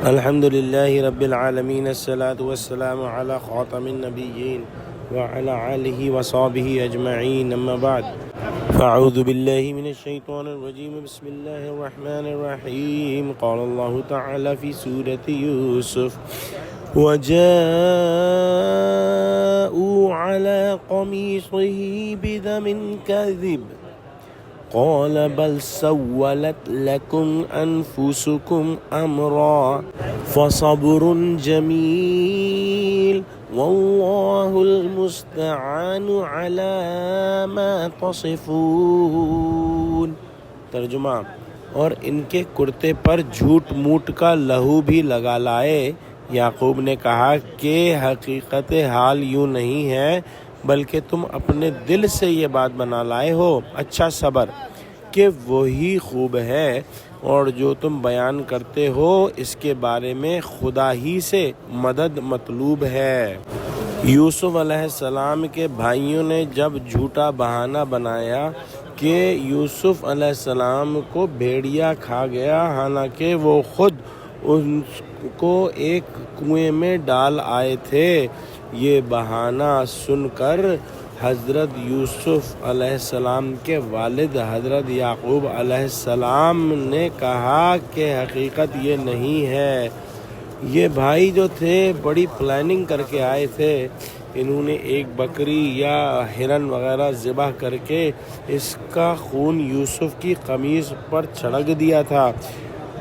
الحمد لله رب العالمين الصلاة والسلام على خاتم النبيين وعلى آله وصحبه أجمعين أما بعد فأعوذ بالله من الشيطان الرجيم بسم الله الرحمن الرحيم قال الله تعالى في سورة يوسف وجاءوا على قميصه بدم كذب قال بل سولت لكم أنفسكم أمرا فصبر جميل والله المستعان على ما تصفون۔ ترجمہ، اور ان کے کرتے پر جھوٹ موٹ کا لہو بھی لگا لائے۔ یعقوب نے کہا کہ حقیقت حال یوں نہیں ہے بلکہ تم اپنے دل سے یہ بات بنا لائے ہو۔ اچھا صبر کہ وہی خوب ہے، اور جو تم بیان کرتے ہو اس کے بارے میں خدا ہی سے مدد مطلوب ہے۔ یوسف علیہ السلام کے بھائیوں نے جب جھوٹا بہانہ بنایا کہ یوسف علیہ السلام کو بھیڑیا کھا گیا، حالانکہ وہ خود ان کو ایک کنویں میں ڈال آئے تھے، یہ بہانہ سن کر حضرت یوسف علیہ السلام کے والد حضرت یعقوب علیہ السلام نے کہا کہ حقیقت یہ نہیں ہے۔ یہ بھائی جو تھے بڑی پلاننگ کر کے آئے تھے، انہوں نے ایک بکری یا ہرن وغیرہ ذبح کر کے اس کا خون یوسف کی قمیص پر چھڑک دیا تھا۔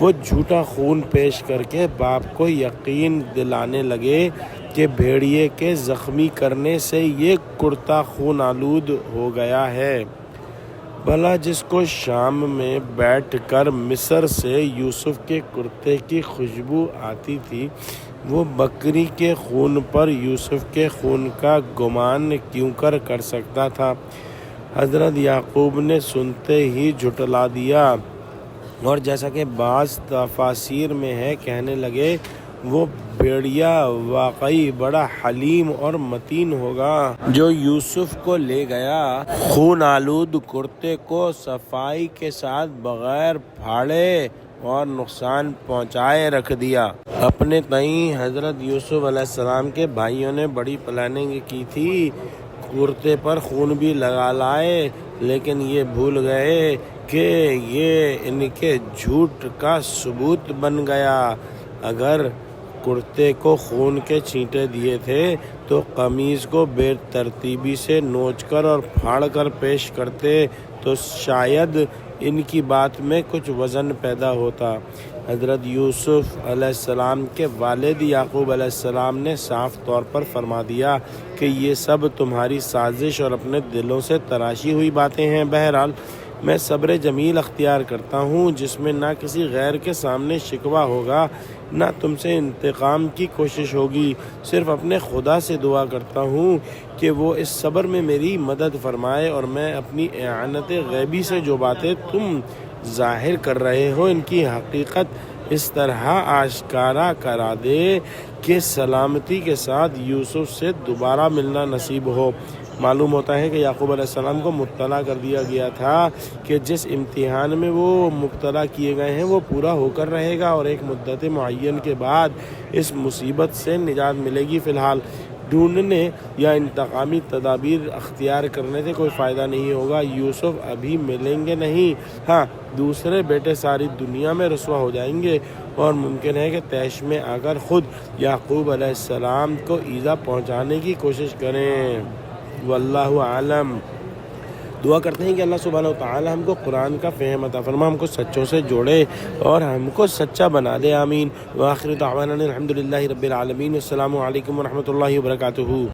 وہ جھوٹا خون پیش کر کے باپ کو یقین دلانے لگے کہ بھیڑیے کے زخمی کرنے سے یہ کرتا خون آلود ہو گیا ہے۔ بھلا جس کو شام میں بیٹھ کر مصر سے یوسف کے کرتے کی خوشبو آتی تھی، وہ بکری کے خون پر یوسف کے خون کا گمان کیوں کر سکتا تھا؟ حضرت یعقوب نے سنتے ہی جھٹلا دیا، اور جیسا کہ بعض تفاسیر میں ہے کہنے لگے وہ بھیڑیا واقعی بڑا حلیم اور متین ہوگا جو یوسف کو لے گیا، خون آلود کرتے کو صفائی کے ساتھ بغیر پھاڑے اور نقصان پہنچائے رکھ دیا۔ اپنے تئیں حضرت یوسف علیہ السلام کے بھائیوں نے بڑی پلاننگ کی تھی، کرتے پر خون بھی لگا لائے، لیکن یہ بھول گئے کہ یہ ان کے جھوٹ کا ثبوت بن گیا۔ اگر کرتے کو خون کے چھینٹے دیے تھے تو قمیض کو بے ترتیبی سے نوچ کر اور پھاڑ کر پیش کرتے تو شاید ان کی بات میں کچھ وزن پیدا ہوتا۔ حضرت یوسف علیہ السلام کے والد یعقوب علیہ السلام نے صاف طور پر فرما دیا کہ یہ سب تمہاری سازش اور اپنے دلوں سے تراشی ہوئی باتیں ہیں۔ بہرحال میں صبر جمیل اختیار کرتا ہوں جس میں نہ کسی غیر کے سامنے شکوہ ہوگا، نہ تم سے انتقام کی کوشش ہوگی، صرف اپنے خدا سے دعا کرتا ہوں کہ وہ اس صبر میں میری مدد فرمائے اور میں اپنی اعانت غیبی سے جو باتیں تم ظاہر کر رہے ہو ان کی حقیقت اس طرح آشکارا کرا دے کہ سلامتی کے ساتھ یوسف سے دوبارہ ملنا نصیب ہو۔ معلوم ہوتا ہے کہ یعقوب علیہ السلام کو مطلع کر دیا گیا تھا کہ جس امتحان میں وہ مبتلا کیے گئے ہیں وہ پورا ہو کر رہے گا اور ایک مدت معین کے بعد اس مصیبت سے نجات ملے گی۔ فی الحال ڈھونڈنے یا انتقامی تدابیر اختیار کرنے سے کوئی فائدہ نہیں ہوگا، یوسف ابھی ملیں گے نہیں۔ ہاں، دوسرے بیٹے ساری دنیا میں رسوا ہو جائیں گے اور ممکن ہے کہ طیش میں آ کر خود یعقوب علیہ السلام کو ایذا پہنچانے کی کوشش کریں۔ واللہ عالم۔ دعا کرتے ہیں کہ اللہ سبحانہ وتعالی ہم کو قرآن کا فہم عطا فرما، ہم کو سچوں سے جوڑے اور ہم کو سچا بنا دے، آمین۔ وآخر دعوانا الحمد للہ رب العالمین۔ السلام علیکم ورحمۃ اللہ وبرکاتہ۔